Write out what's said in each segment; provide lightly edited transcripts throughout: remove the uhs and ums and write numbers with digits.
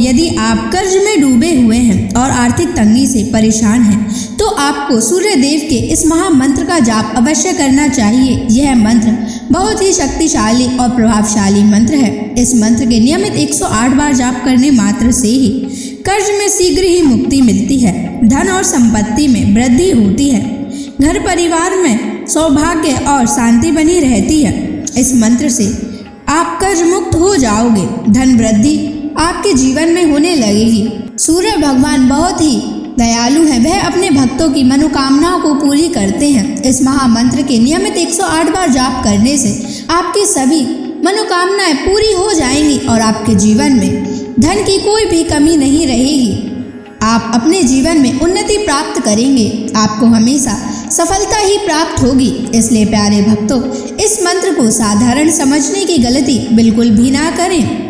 यदि आप कर्ज में डूबे हुए हैं और आर्थिक तंगी से परेशान हैं, तो आपको सूर्य देव के इस महामंत्र का जाप अवश्य करना चाहिए। यह मंत्र बहुत ही शक्तिशाली और प्रभावशाली मंत्र है। इस मंत्र के नियमित 108 बार जाप करने मात्र से ही कर्ज में शीघ्र ही मुक्ति मिलती है, धन और संपत्ति में वृद्धि होती है, घर परिवार में सौभाग्य और शांति बनी रहती है। इस मंत्र से आप कर्ज मुक्त हो जाओगे, धन वृद्धि आपके जीवन में होने लगेगी। सूर्य भगवान बहुत ही दयालु हैं, वह अपने भक्तों की मनोकामनाओं को पूरी करते हैं। इस महामंत्र के नियमित 108 बार जाप करने से आपकी सभी मनोकामनाएं पूरी हो जाएंगी और आपके जीवन में धन की कोई भी कमी नहीं रहेगी। आप अपने जीवन में उन्नति प्राप्त करेंगे, आपको हमेशा सफलता ही प्राप्त होगी। इसलिए प्यारे भक्तों, इस मंत्र को साधारण समझने की गलती बिल्कुल भी ना करें।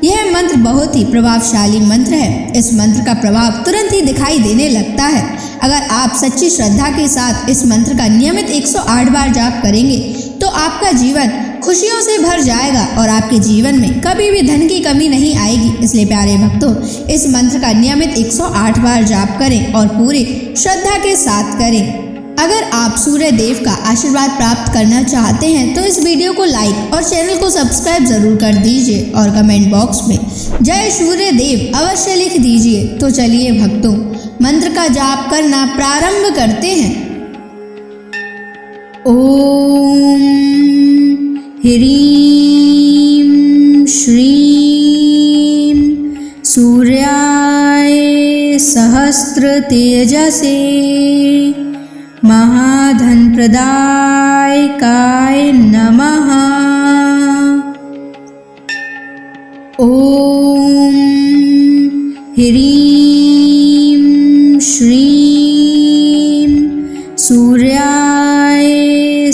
यह मंत्र बहुत ही प्रभावशाली मंत्र है। इस मंत्र का प्रभाव तुरंत ही दिखाई देने लगता है। अगर आप सच्ची श्रद्धा के साथ इस मंत्र का नियमित 108 बार जाप करेंगे तो आपका जीवन खुशियों से भर जाएगा और आपके जीवन में कभी भी धन की कमी नहीं आएगी। इसलिए प्यारे भक्तों, इस मंत्र का नियमित 108 बार जाप करें और पूरी श्रद्धा के साथ करें। अगर आप सूर्य देव का आशीर्वाद प्राप्त करना चाहते हैं तो इस वीडियो को लाइक और चैनल को सब्सक्राइब जरूर कर दीजिए और कमेंट बॉक्स में जय सूर्य देव अवश्य लिख दीजिए। तो चलिए भक्तों, मंत्र का जाप करना प्रारंभ करते हैं। ओम ह्रीं श्रीं सूर्याय सहस्र तेजसे महाधन प्रदायकाय नमः। ओम ह्रीं श्रीं सूर्याय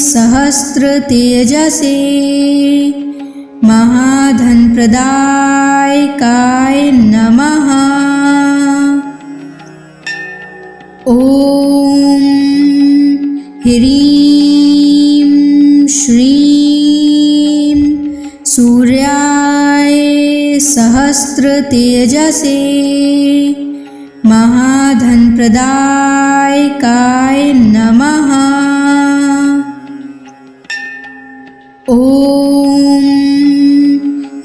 सहस्र तेजसे महाधन प्रदायकाय नमः। ओम ह्रीं श्रीं सूर्याय सहस्र तेजसे महाधन प्रदायकाय नमः। ओम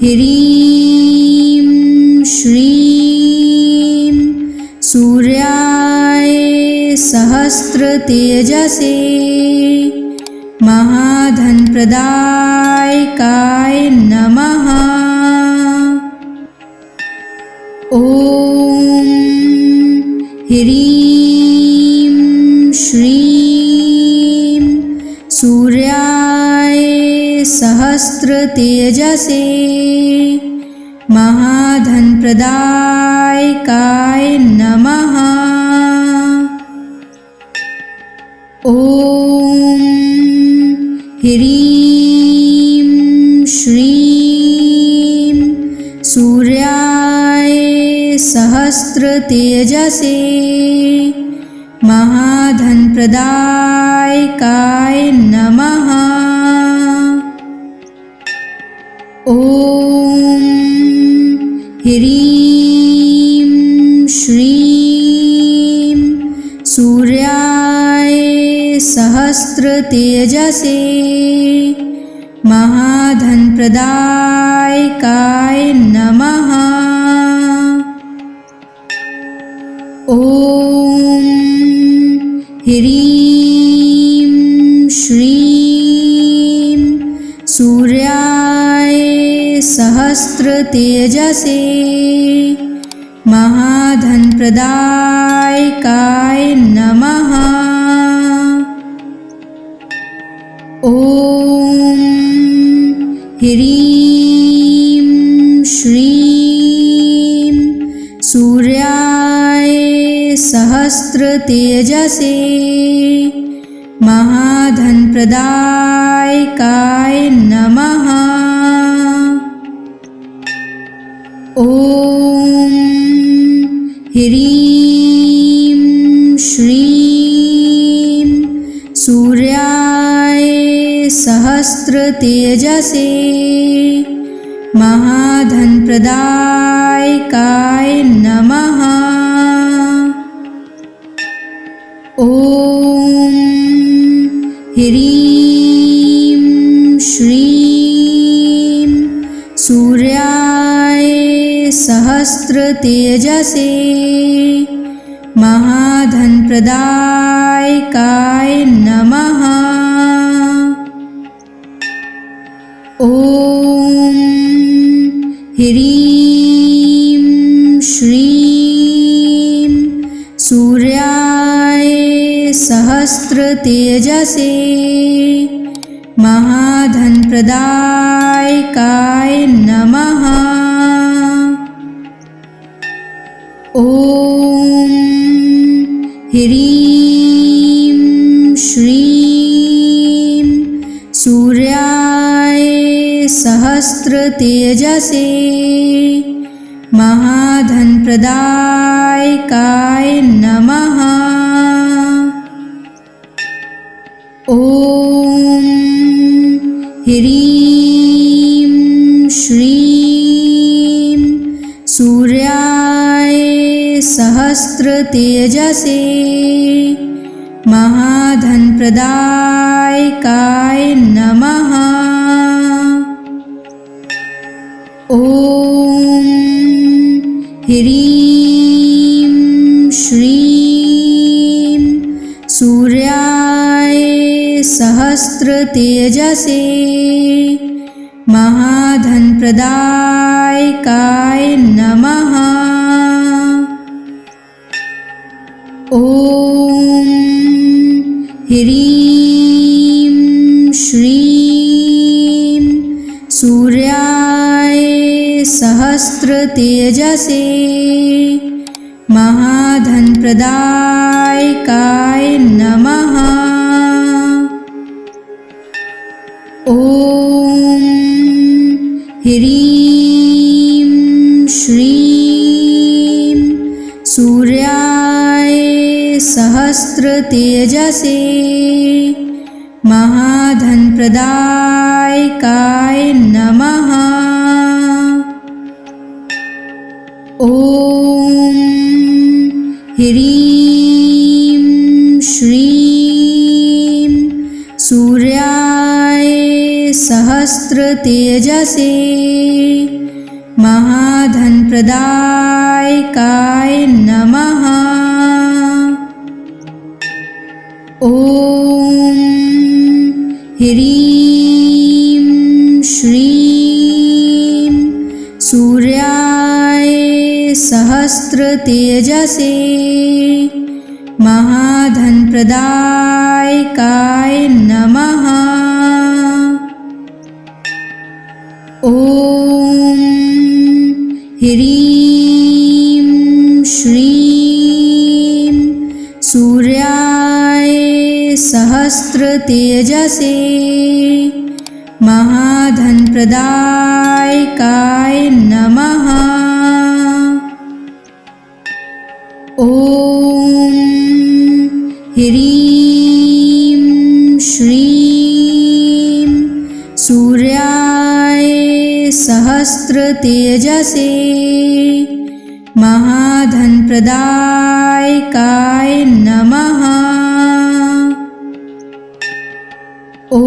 ह्रीं श्रीं सूर्याय सहस्र तेजसे महाधन प्रदायकाय नमः। ओम ह्रीं श्रीं सूर्याय सहस्र तेजसे महाधन प्रदायकाय नमः। ओम ह्रीं श्रीं सूर्याय सहस्र तेजसे महाधन प्रदायकाय नमः। ओम ह्रीं श्रीं सूर्याय सहस्र तेजसे महाधन प्रदायकाय नमः। ओम ह्रीं श्रीं सूर्याय सहस्र तेजसे महाधन प्रदायकाय नमः। ओम ह्रीं श्रीं सूर्याय सहस्र तेजसे महाधन प्रदायकाय नमः। ओम ह्रीं श्रीं सूर्याय सहस्र तेजसे महाधनप्रदायकाय नमः। ॐ ह्रीं श्रीं सूर्याय सहस्रतेजसे महाधनप्रदायकाय नमः। ॐ ह्रीं श्रीं सूर्याय सहस्रतेजसे महाधनप्रदायकाय नमः। ॐ ह्रीं श्रीं सूर्याय सहस्रतेजसे महाधनप्रदायकाय नमः। ॐ ह्रीं श्रीं सूर्याय सहस्रतेजसे महाधनप्रदायकाय नमः। ॐ ह्रीं श्रीं सूर्याय सहस्रतेजसे महाधनप्रदायकाय नमः। ॐ ह्रीं श्रीं सूर्याय सहस्रतेजसे महाधनप्रदायकाय नमः। ॐ ह्रीं श्रीं सूर्याय सहस्रतेजसे महाधनप्रदायकाय नमः। ॐ ह्रीं श्रीं सूर्याय सहस्रतेजसे महाधनप्रदायकाय नमः। ॐ ह्रीं श्रीं सूर्याय सहस्रतेजसे महाधनप्रदायकाय नमः। ॐ ह्रीं श्रीं सूर्याय सहस्रतेजसे महाधनप्रदायकाय नमः। ॐ ह्रीं श्रीं सूर्याय सहस्रतेजसे महाधनप्रदायकाय नमः। ॐ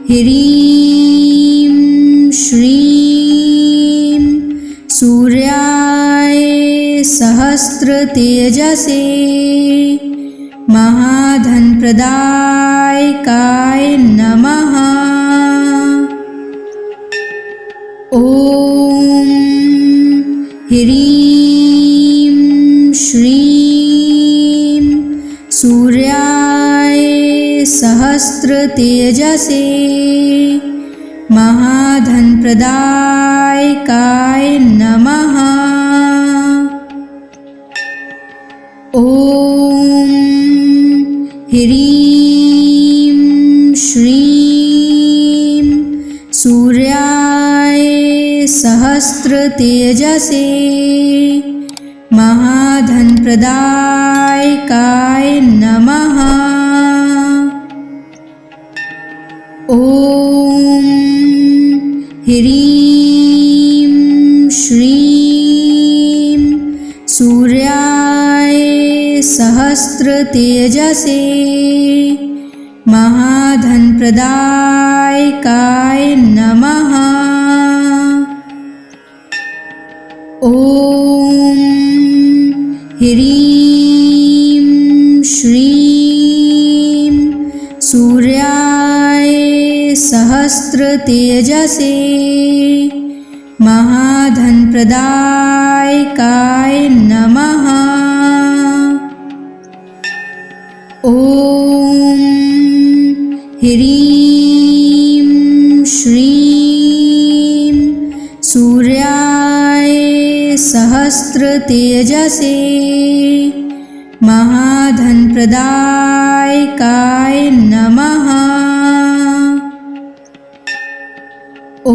ह्रीं श्रीं सूर्याय सहस्रतेजसे महाधनप्रदायकाय नमः। ॐ ह्रीं श्रीं सूर्याय सहस्रतेजसे महाधनप्रदायकाय नमः। ॐ ह्रीं श्रीं सूर्याय सहस्रतेजसे महाधनप्रदायकाय नमः। ॐ ह्रीं श्रीं सूर्याय सहस्रतेजसे महाधनप्रदायकाय नमः। ॐ ह्रीं श्रीं सूर्याय सहस्रतेजसे महाधनप्रदायकाय नमः। ॐ ह्रीं श्रीं सूर्याय सहस्रतेजसे महाधनप्रदायकाय नमः। ॐ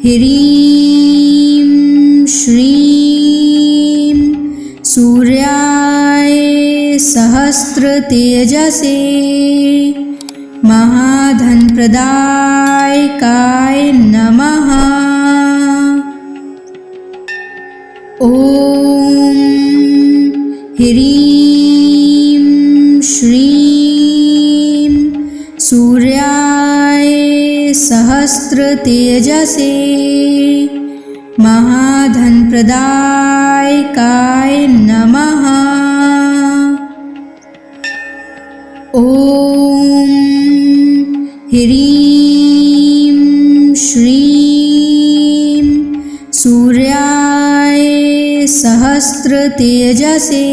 ह्रीं श्रीं सूर्याय सहस्रतेजसे महाधनप्रदायकाय नमः। ॐ ह्रीं श्रीं सूर्याय सहस्रतेजसे महाधनप्रदायकाय नमः। ॐ ह्रीं श्रीं सूर्याय सहस्रतेजसे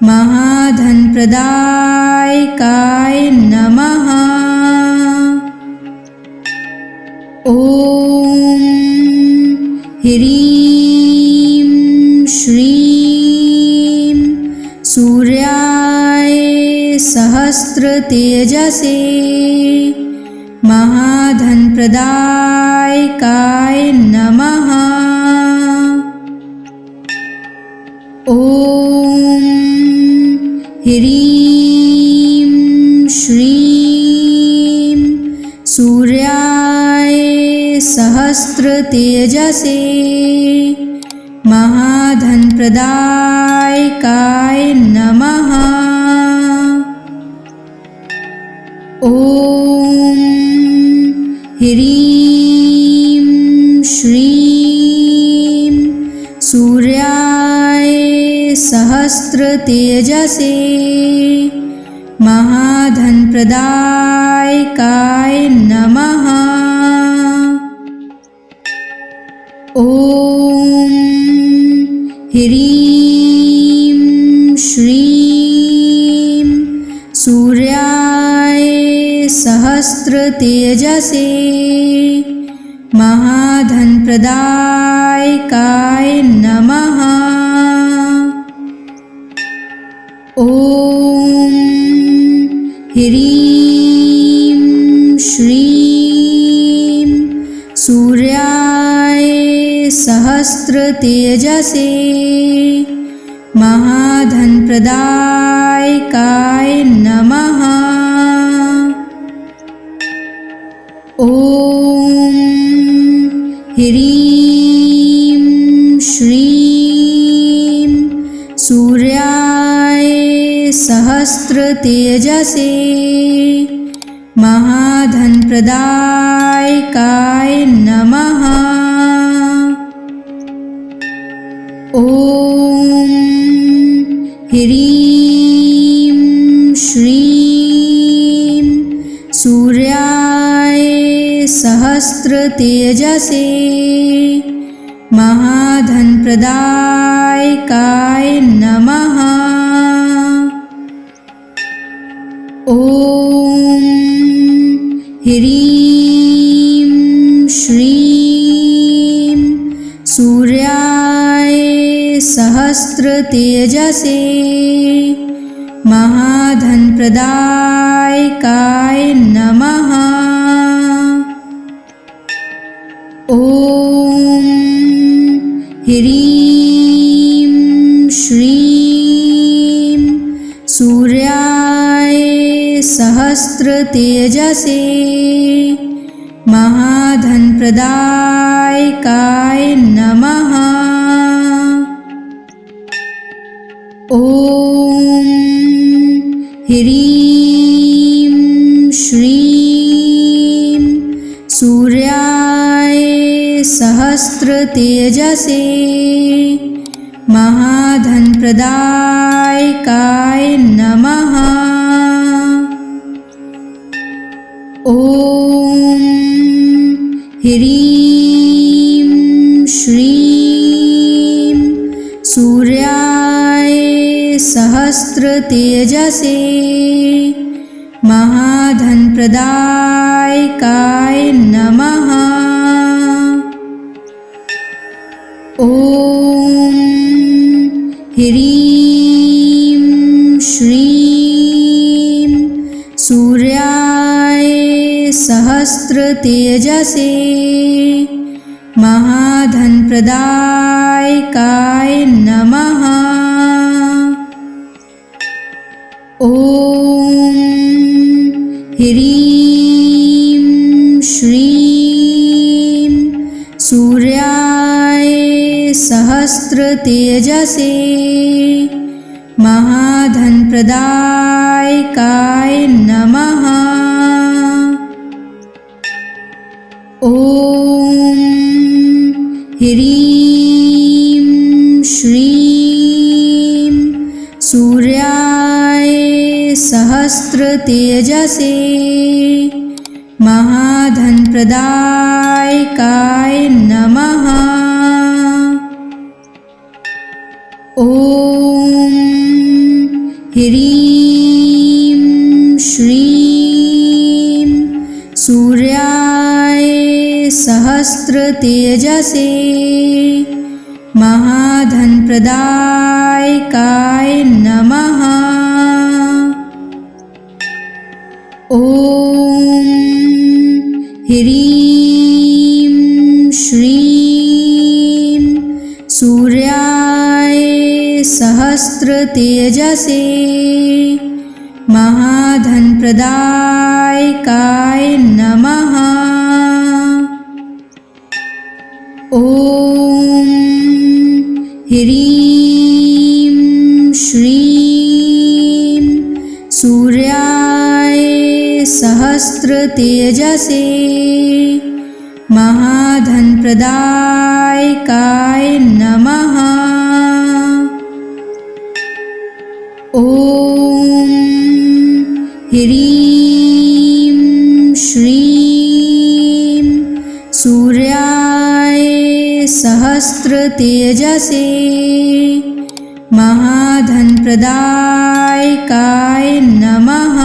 महाधनप्रदायकाय नमः। ॐ ह्रीं श्रीं सूर्याय सहस्रतेजसे महाधनप्रदायकाय नमः। ॐ ह्रीं श्रीं सूर्याय सहस्रतेजसे महाधनप्रदायकाय नमः। ॐ ह्रीं श्रीं सूर्याय सहस्रतेजसे महाधनप्रदायकाय नमः। ॐ ह्रीं श्रीं सूर्याय सहस्रतेजसे महाधनप्रदायकाय नमः। ॐ ह्रीं श्रीं सूर्याय सहस्रतेजसे महाधनप्रदायकाय नमः। ॐ ह्रीं श्रीं सूर्याय सहस्रतेजसे महाधनप्रदायकाय नमः। ॐ ह्रीं श्रीं सूर्याय सहस्रतेजसे महाधनप्रदायकाय नमः। ॐ ह्रीं श्रीं सूर्याय सहस्रतेजसे महाधनप्रदायकाय नमः। ॐ ह्रीं श्रीं सूर्याय सहस्त्रतेजसे महाधनप्रदायकाय नमः। ॐ ह्रीं श्रीं सूर्याय सहस्त्रतेजसे महाधनप्रदायकाय नमः। ॐ ह्रीं श्रीं सूर्याय सहस्त्रतेजसे महाधनप्रदायकाय नमः। ॐ ह्रीं श्रीं सूर्याय सहस्त्रतेजसे महाधनप्रदायकाय नमः। ॐ ह्रीं श्रीं सूर्याय सहस्त्रतेजसे महाधनप्रदायकाय नमः। ॐ ह्रीं श्रीं सूर्याय सहस्त्रतेजसे महाधनप्रदायकाय नमः। ॐ ह्रीं श्रीं सूर्याय सहस्त्रतेजसे महाधनप्रदायकाय नमः। ॐ ह्रीं श्रीं सूर्याय सहस्त्रतेजसे महाधनप्रदायकाय नमः। ॐ ह्रीं श्रीं सूर्याय सहस्त्रतेजसे महाधनप्रदायकाय नमः। ॐ ह्रीं श्रीं सूर्याय सहस्त्रतेजसे महाधनप्रदायकाय नमः।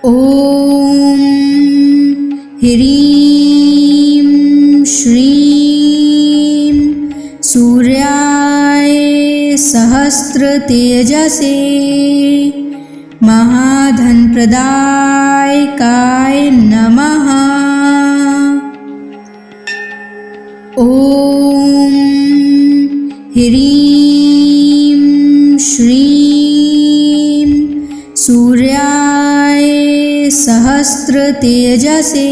ॐ ह्रीं श्रीं सूर्याय सहस्त्रतेजसे महाधनप्रदायकाय नमः। ॐ ह्रीं श्रीं सूर्याय सहस्त्रतेजसे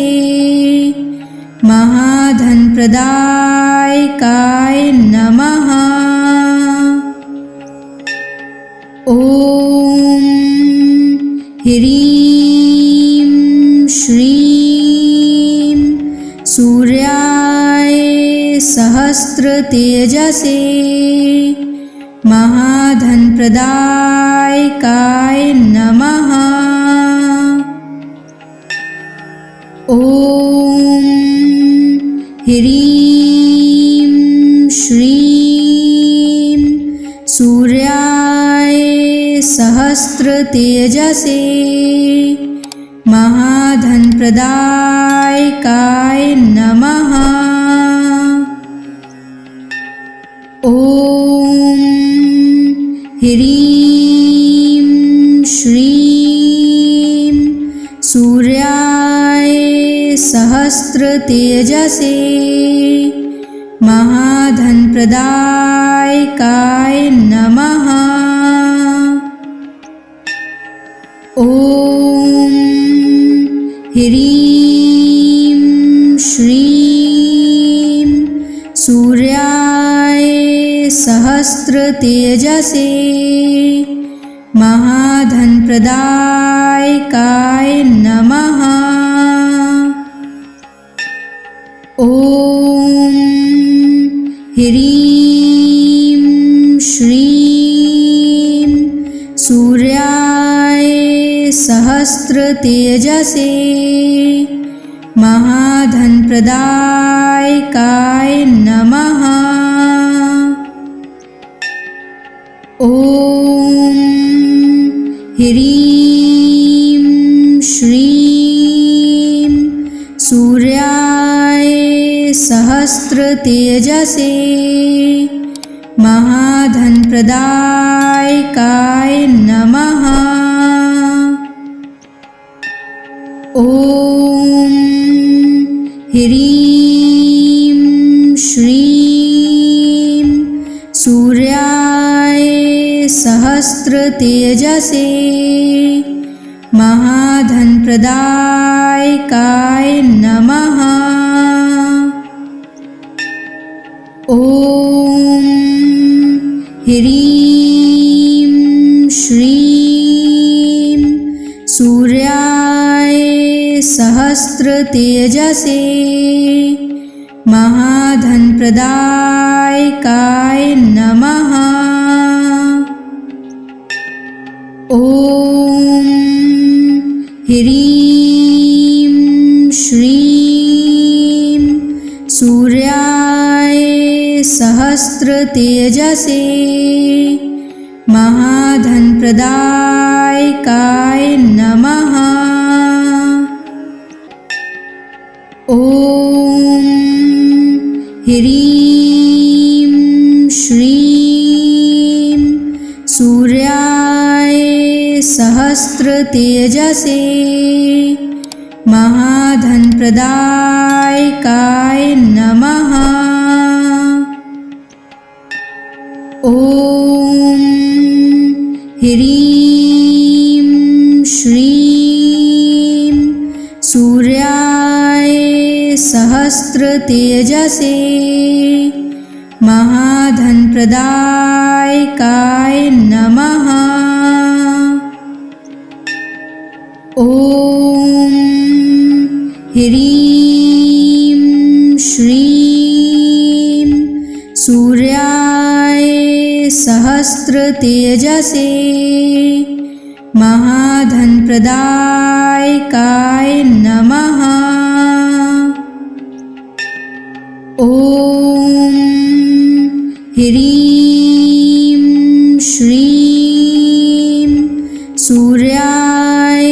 महाधनप्रदायकाय नमः। ॐ ह्रीं श्रीं सूर्याय सहस्त्रतेजसे महाधनप्रदायकाय नमः। ॐ ह्रीं श्रीं सूर्याय सहस्त्रतेजसे महाधनप्रदायकाय नमः। ॐ ह्रीं श्रीं सूर्याय सहस्त्रतेजसे महाधनप्रदायकाय नमः। सहस्रतेजसे महाधनप्रदायकाय नमः। ॐ ह्रीं श्रीं सूर्याय सहस्रतेजसे महाधनप्रदायकाय नमः। ॐ ह्रीं श्रीं सूर्याय सहस्रतेजसे महाधनप्रदायकाय नमः। ॐ ह्रीं श्रीं सूर्याय सहस्रतेजसे महाधनप्रदायकाय नमः। ॐ ह्रीं श्रीं सूर्याय सहस्रतेजसे महाधनप्रदायकाय नमः। ॐ ह्रीं श्रीं सूर्याय सहस्रतेजसे महाधनप्रदायकाय नमः। ॐ ह्रीं श्रीं सूर्याय सहस्रतेजसे महाधनप्रदायकाय नमः। ॐ ह्रीं श्रीं सूर्याय सहस्रतेजसे महाधनप्रदायकाय नमः। ॐ ह्रीं श्रीं सूर्याय सहस्रतेजसे महाधनप्रदायकाय नमः। ॐ ह्रीं श्रीं सूर्याय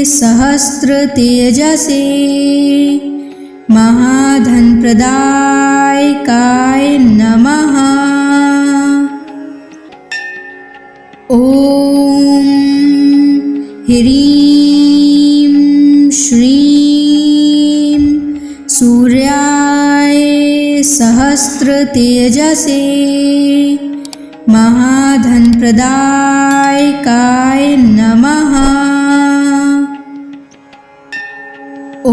सहस्रतेजसे महाधनप्रदायकाय नमः। ॐ ह्रीं श्रीं सूर्याय सहस्रतेजसे महाधनप्रदायकाय नमः। ॐ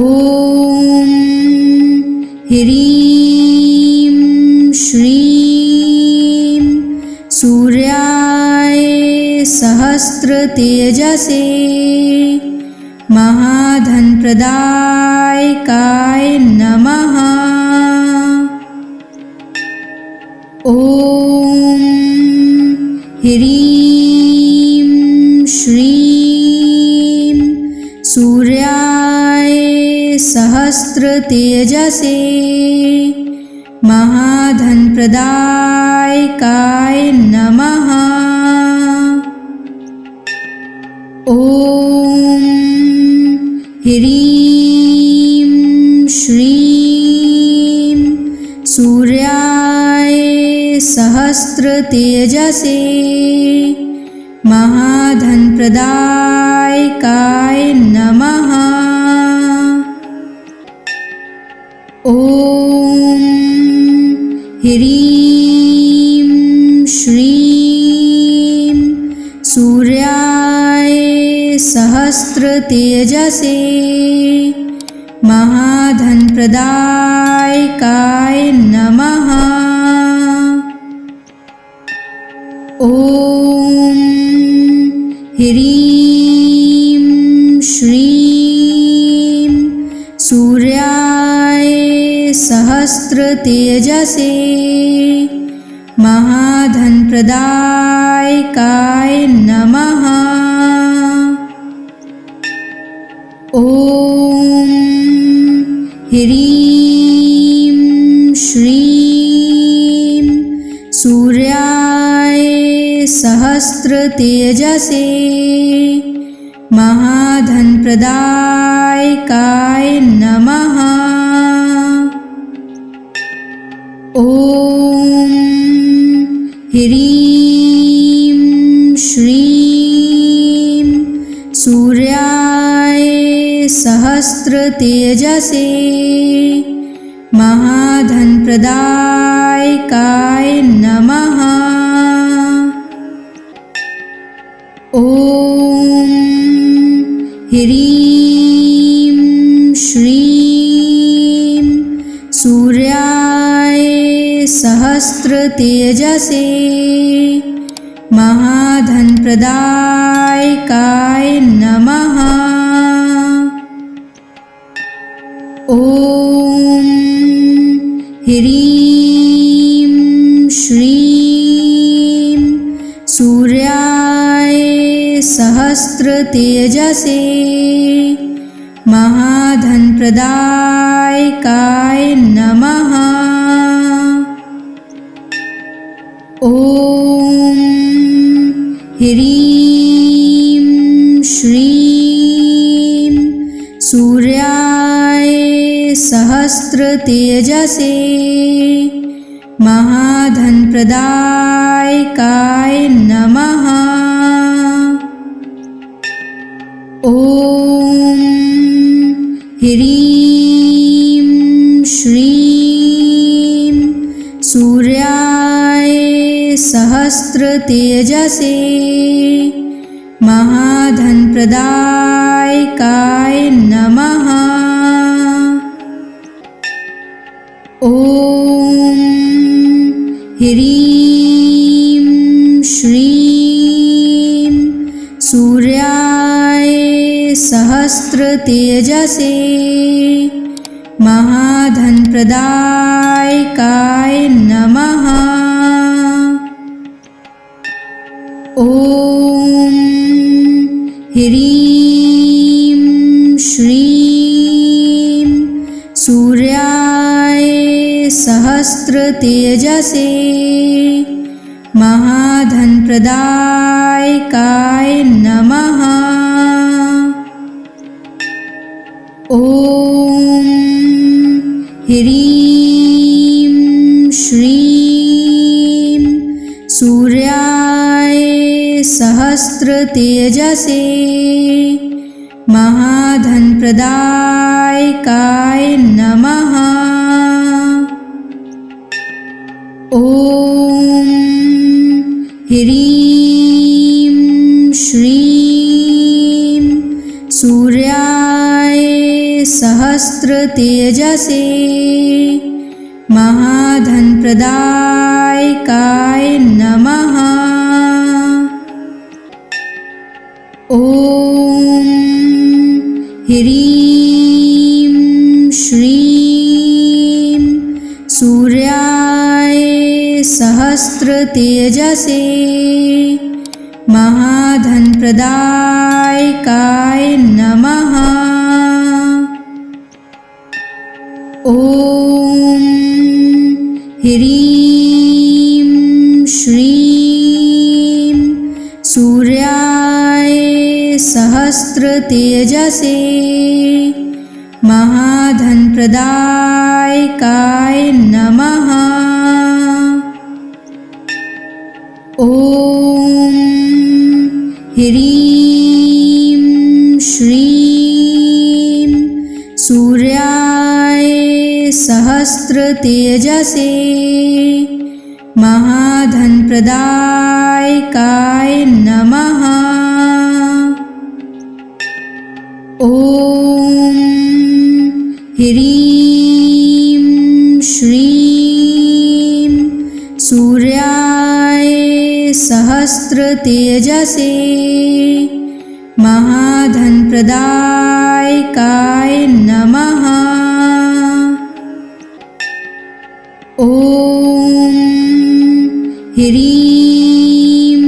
ह्रीं श्रीं सूर्याय सहस्रतेजसे महाधनप्रदायकाय नमः। ॐ ह्रीं श्रीं सूर्याय सहस्रतेजसे महाधनप्रदायकाय नमः। ॐ ह्रीं श्रीं सूर्याय सहस्रतेजसे महाधनप्रदायकाय नमः। ॐ ह्रीं श्रीं सूर्याय सहस्रतेजसे महाधनप्रदायकाय नमः। ॐ ह्रीं श्रीं सूर्याय सहस्रतेजसे महाधनप्रदायकाय नमः। ॐ ह्रीं श्रीं सूर्याय सहस्रतेजसे महाधनप्रदायकाय नमः। ॐ ह्रीं श्रीं सूर्याय सहस्रतेजसे महाधनप्रदायकाय नमः। ॐ ह्रीं श्रीं सूर्याय सहस्रतेजसे महाधनप्रदायकाय नमः। ॐ ह्रीं श्रीं सूर्याय सहस्रतेजसे महाधनप्रदायकाय नमः। ॐ ह्रीं श्रीं सूर्याय सहस्रतेजसे महाधनप्रदायकाय नमः। ॐ ह्रीं श्रीं सूर्याय सहस्रतेजसे महाधनप्रदायकाय नमः। ॐ ह्रीं श्रीं सूर्याय सहस्रतेजसे महाधनप्रदायकाय नमः। ॐ ह्रीं श्रीं सूर्याय सहस्रतेजसे महाधनप्रदायकाय नमः। ॐ ह्रीं श्रीं सूर्याय सहस्रतेजसे महाधनप्रदायकाय नमः। ॐ ह्रीं श्रीं सूर्याय सहस्रतेजसे महाधनप्रदायकाय नमः। ॐ ह्रीं श्रीं सूर्याय सहस्रतेजसे महाधनप्रदायकाय नमः। ॐ ह्रीं श्रीं सूर्याय सहस्रतेजसे महाधनप्रदायकाय नमः। ॐ ह्रीं श्रीं सूर्याय सहस्रतेजसे महाधनप्रदायकाय नमः। ॐ ह्रीं श्रीं सूर्याय सहस्रतेजसे महाधनप्रदायकाय नमः। ॐ ह्रीं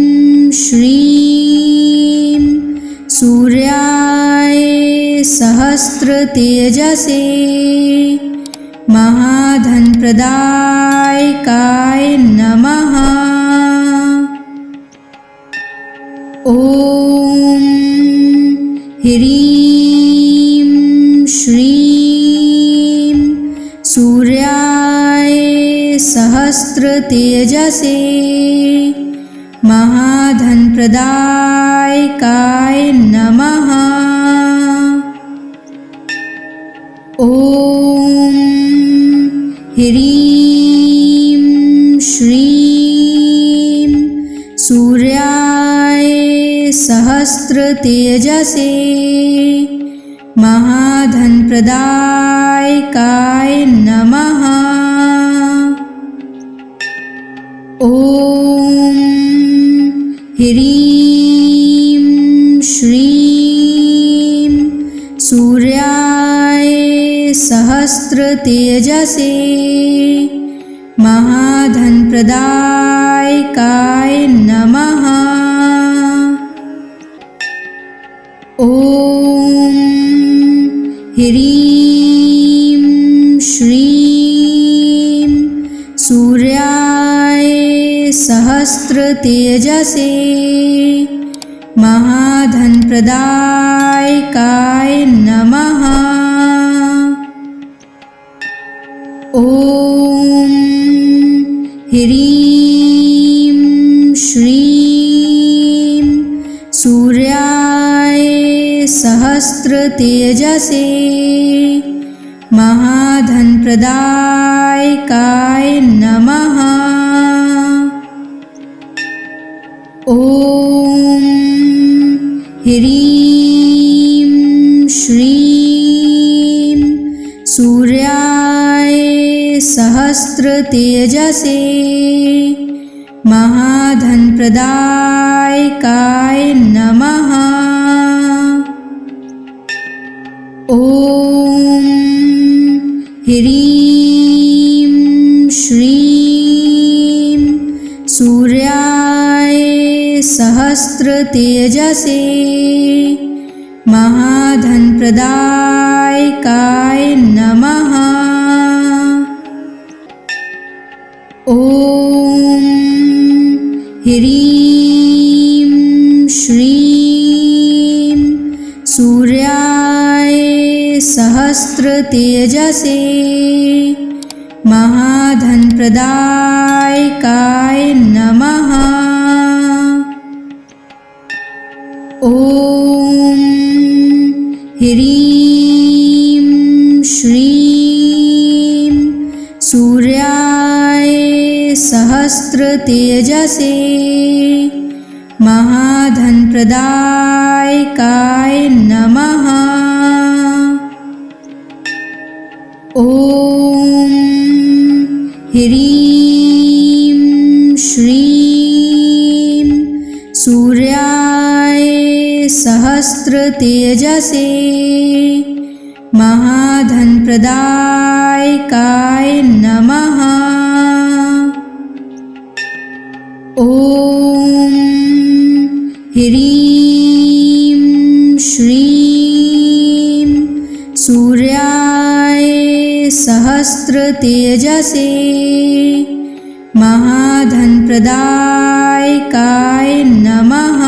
श्रीं सूर्याय सहस्रतेजसे महाधनप्रदायकाय नमः। ॐ ह्रीं श्रीं सूर्याय सहस्रतेजसे महाधनप्रदायकाय नमः। ॐ ह्रीं श्रीं सूर्याय सहस्रतेजसे महाधनप्रदायकाय नमः। ॐ ह्रीं श्रीं सूर्याय सहस्रतेजसे महाधनप्रदायकाय नमः। ॐ ह्रीं श्रीं सूर्याय सहस्रतेजसे महाधनप्रदायकाय नमः। ॐ ह्रीं श्रीं सूर्याय सहस्रतेजसे महाधनप्रदायकाय नमः। ॐ ह्रीं श्रीं सूर्याय सहस्रतेजसे महाधनप्रदायकाय नमः। ॐ ह्रीं श्रीं सूर्याय सहस्रतेजसे महाधनप्रदायकाय नमः। ॐ ह्रीं श्रीं सूर्याय सहस्रतेजसे महाधनप्रदायकाय नमः। ॐ ह्रीं श्रीं सूर्याय सहस्रतेजसे महाधनप्रदायकाय नमः। ॐ ह्रीं श्रीं सूर्याय सहस्रतेजसे महाधनप्रदायकाय नमः। ॐ ह्रीं श्रीं सूर्याय सहस्रतेजसे महाधनप्रदायकाय नमः।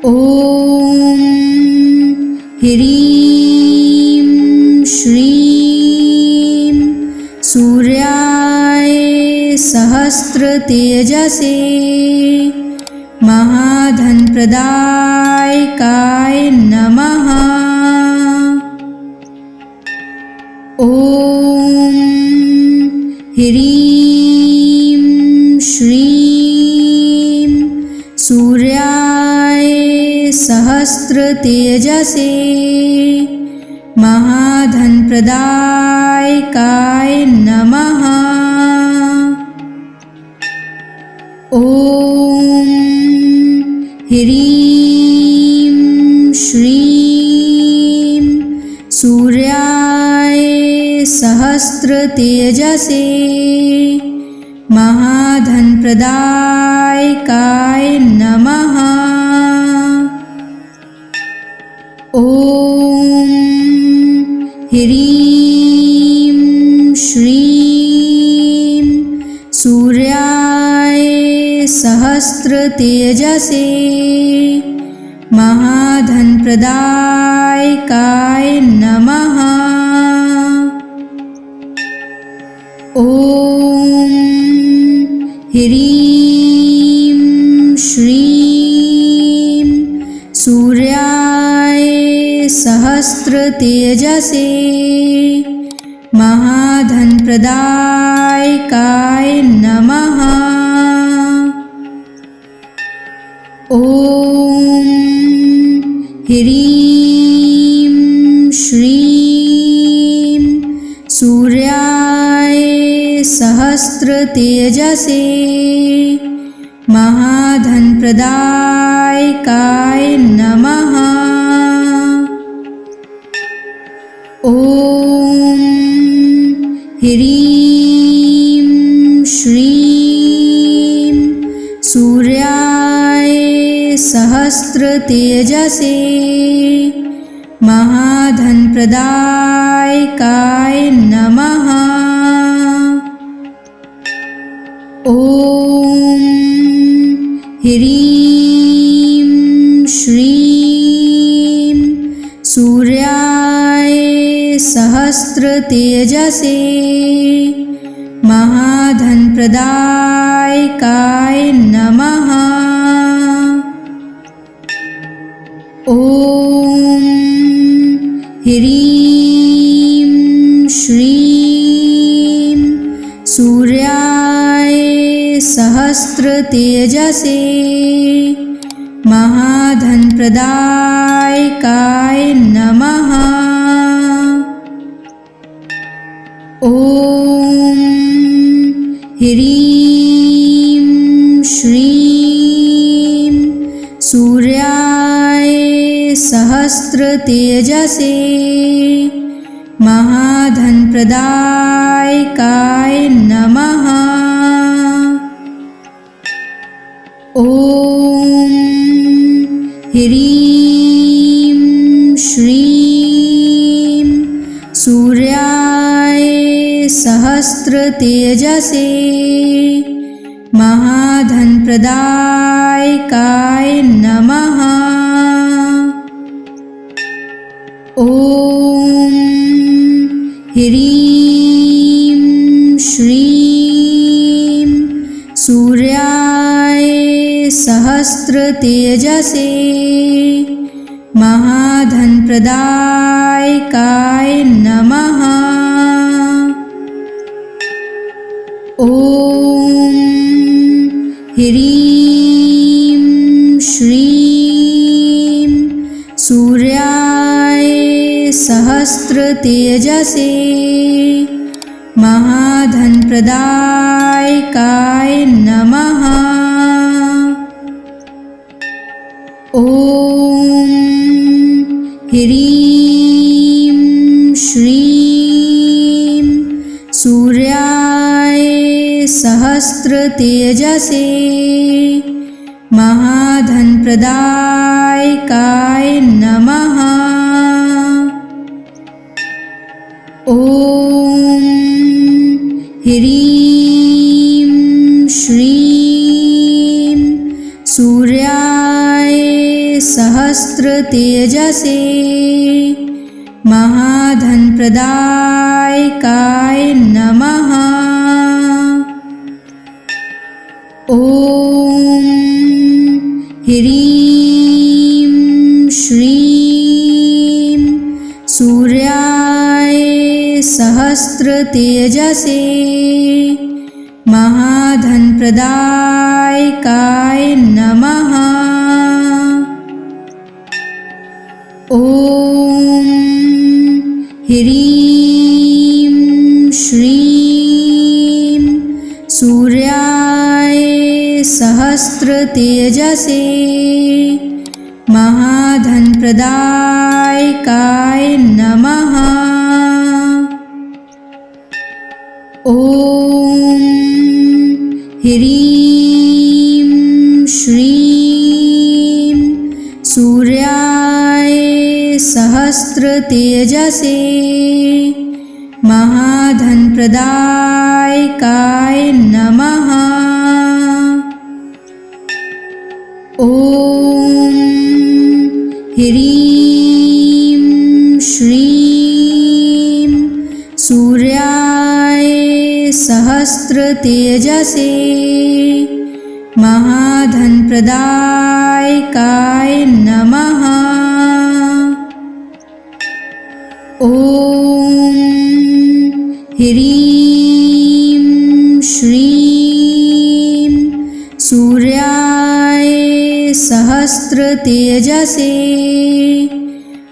ॐ ह्रीं श्रीं सूर्याय सहस्रतेजसे महाधनप्रदायकाय नमः। ॐ ह्रीं श्रीं सूर्याय सहस्रतेजसे महाधनप्रदायकाय नमः। ॐ ह्रीं श्रीं सूर्याय सहस्रतेजसे महाधनप्रदायकाय नमः। ॐ ह्रीं श्रीं सूर्याय सहस्रतेजसे महाधनप्रदायकाय नमः। ॐ ह्रीं श्रीं सूर्याय सहस्रतेजसे महाधनप्रदायकाय नमः। ॐ ह्रीं श्रीं सूर्याय सहस्रतेजसे महाधनप्रदायकाय नमः। ॐ ह्रीं श्रीं सूर्याय सहस्रतेजसे महाधनप्रदायकाय नमः। ॐ ह्रीं श्रीं सूर्याय सहस्रतेजसे महाधनप्रदायकाय नमः। ॐ ह्रीं श्रीं सूर्याय सहस्रतेजसे महाधनप्रदायकाय नमः। ॐ ह्रीं श्रीं सूर्याय सहस्रतेजसे महाधनप्रदायकाय नमः। ॐ ह्रीं श्रीं सूर्याय सहस्रतेजसे महाधनप्रदायकाय नमः। ॐ ह्रीं श्रीं सूर्याय सहस्रतेजसे महाधनप्रदायकाय नमः। ॐ ह्रीं श्रीं सूर्याय सहस्रतेजसे महाधनप्रदायकाय नमः। ॐ ह्रीं श्रीं सूर्याय सहस्रतेजसे महाधनप्रदायकाय नमः। ॐ ह्रीं श्रीं सूर्याय सहस्रतेजसे महाधनप्रदायकाय नमः। ॐ ह्रीं श्रीं सूर्याय सहस्रतेजसे महाधनप्रदायकाय नमः। ॐ ह्रीं श्रीं सूर्याय सहस्रतेजसे महाधनप्रदायकाय नमः। ॐ ह्रीं श्रीं सूर्याय सहस्रतेजसे महाधनप्रदायकाय नमः। ॐ ह्रीं श्रीं सूर्याय सहस्रतेजसे महाधनप्रदायकाय नमः। ॐ ह्रीं श्रीं सूर्याय सहस्रतेजसे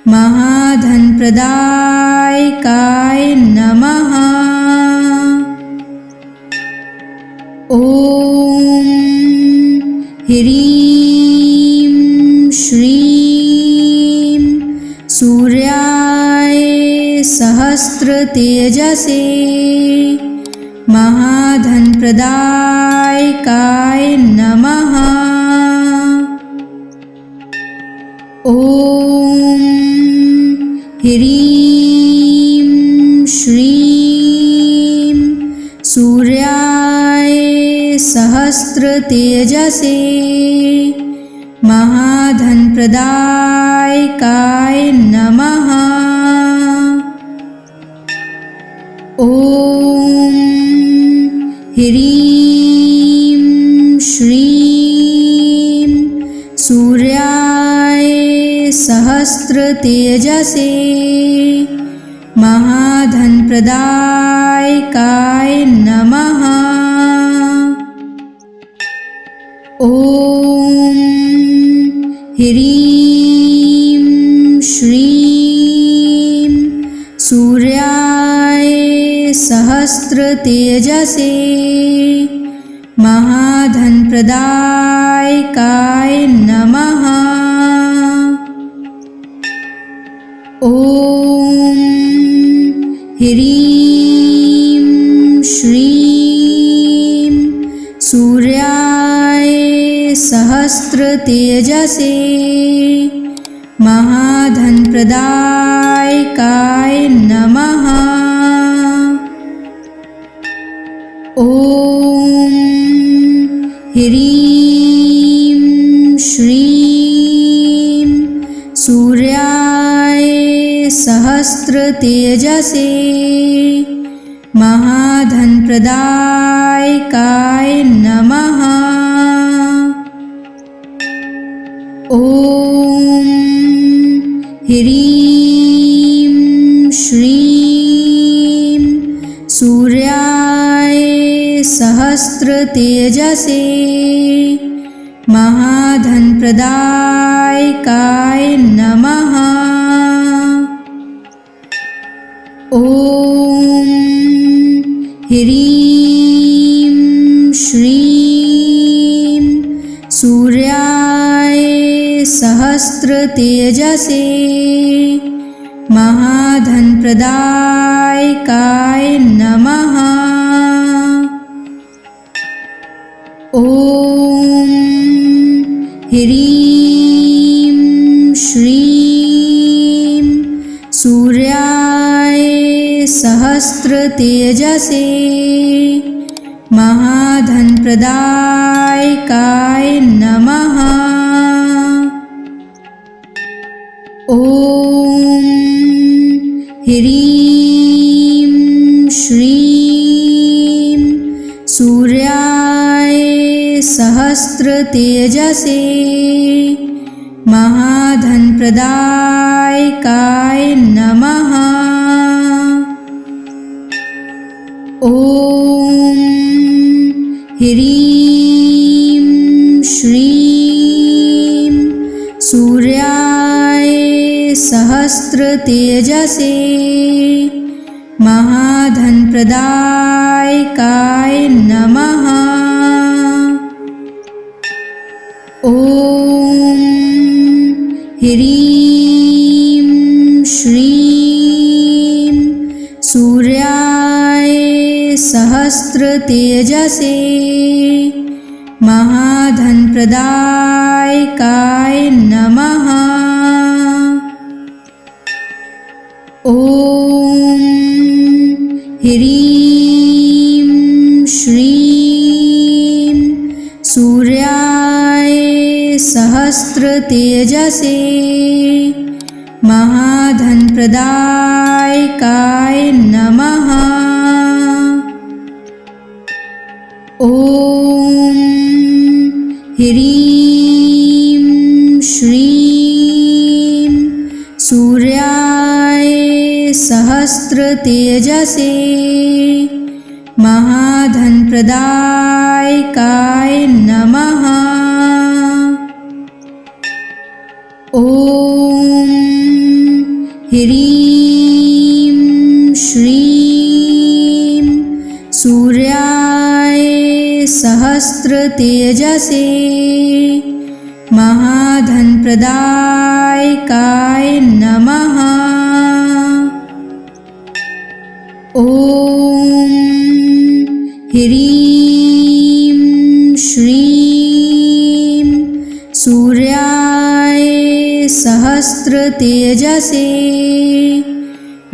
महाधनप्रदायकाय नमः। ॐ ह्रीं श्रीं सूर्याय सहस्रतेजसे महाधनप्रदायकाय नमः। ॐ ह्रीं श्रीं सूर्याय सहस्रतेजसे महाधनप्रदायकाय नमः। ॐ ह्रीं श्रीं सूर्याय सहस्रतेजसे महाधनप्रदायकाय नमः। ॐ ह्रीं श्रीं सूर्याय सहस्रतेजसे महाधनप्रदायकाय नमः। ॐ ह्रीं श्रीं सूर्याय सहस्रतेजसे महाधनप्रदायकाय नमः। ॐ ह्रीं श्रीं सूर्याय सहस्रतेजसे महाधनप्रदायकाय नमः। ॐ ह्रीं श्रीं सूर्याय सहस्रतेजसे महाधनप्रदायकाय नमः। ॐ ह्रीं श्रीं सूर्याय सहस्रतेजसे महाधनप्रदायकाय नमः। ॐ ह्रीं श्रीं सूर्याय सहस्रतेजसे महाधनप्रदायकाय नमः। ॐ ह्रीं श्रीं सूर्याय सहस्रतेजसे महाधनप्रदायकाय नमः। ॐ ह्रीं श्रीं सूर्याय सहस्रतेजसे महाधनप्रदायकाय नमः। ॐ ह्रीं श्रीं सूर्याय सहस्रतेजसे महाधनप्रदायकाय नमः। ॐ ह्रीं श्रीं सूर्याय सहस्रतेजसे महाधनप्रदायकाय नमः। ॐ ह्रीं श्रीं सूर्याय सहस्रतेजसे महाधनप्रदायकाय नमः। ॐ ह्रीं श्रीं सूर्याय सहस्रतेजसे महाधनप्रदायकाय नमः। ॐ ह्रीं श्रीं सूर्याय सहस्रतेजसे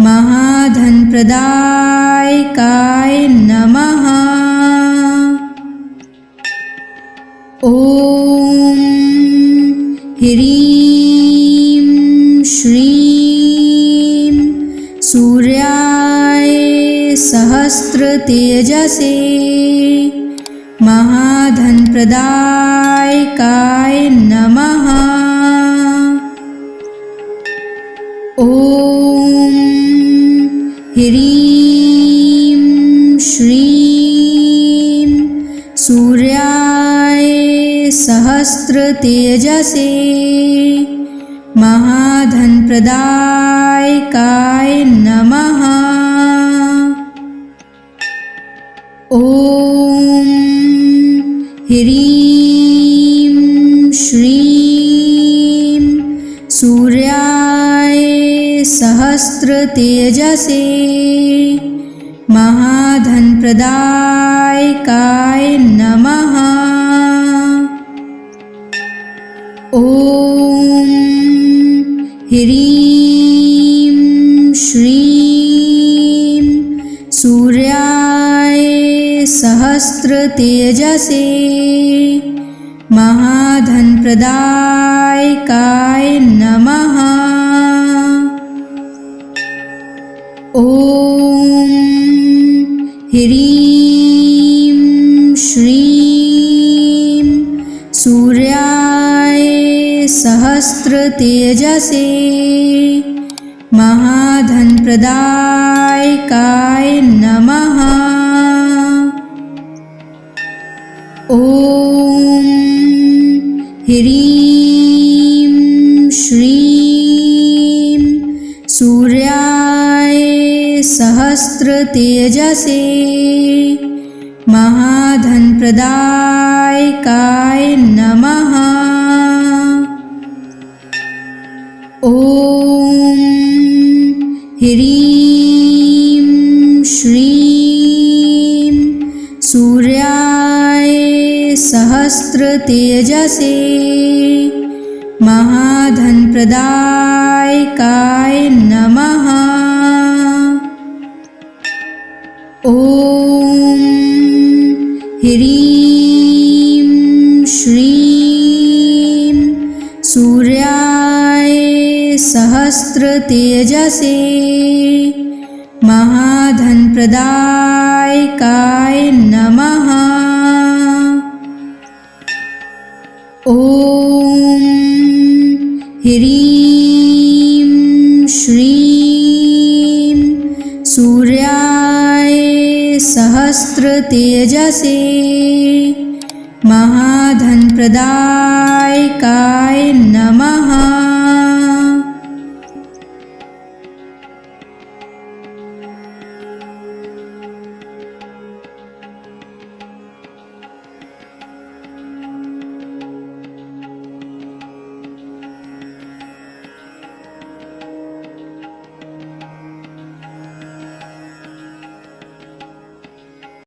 महाधनप्रदायकाय नमः। ॐ ह्रीं श्रीं सूर्याय सहस्रतेजसे महाधनप्रदायकाय नमः। ॐ ह्रीं श्रीं सूर्याय सहस्रतेजसे महाधनप्रदायकाय नमः। ॐ ह्रीं श्रीं सूर्याय सहस्रतेजसे महाधनप्रदायकाय नमः। ॐ ह्रीं श्रीं सूर्याय सहस्रतेजसे महाधनप्रदायकाय नमः। ॐ ह्रीं श्रीं सूर्याय सहस्रतेजसे महाधनप्रदायकाय नमः। ॐ ह्रीं श्रीं सूर्याय सहस्रतेजसे महाधनप्रदायकाय नमः। ॐ ह्रीं श्रीं सूर्याय सहस्रतेजसे महाधनप्रदायकाय नमः। ॐ ह्रीं श्रीं सूर्याय सहस्रतेजसे महाधनप्रदायकाय नमः। ॐ ह्रीं श्रीं सूर्याय सहस्रतेजसे महाधनप्रदायकाय नमः।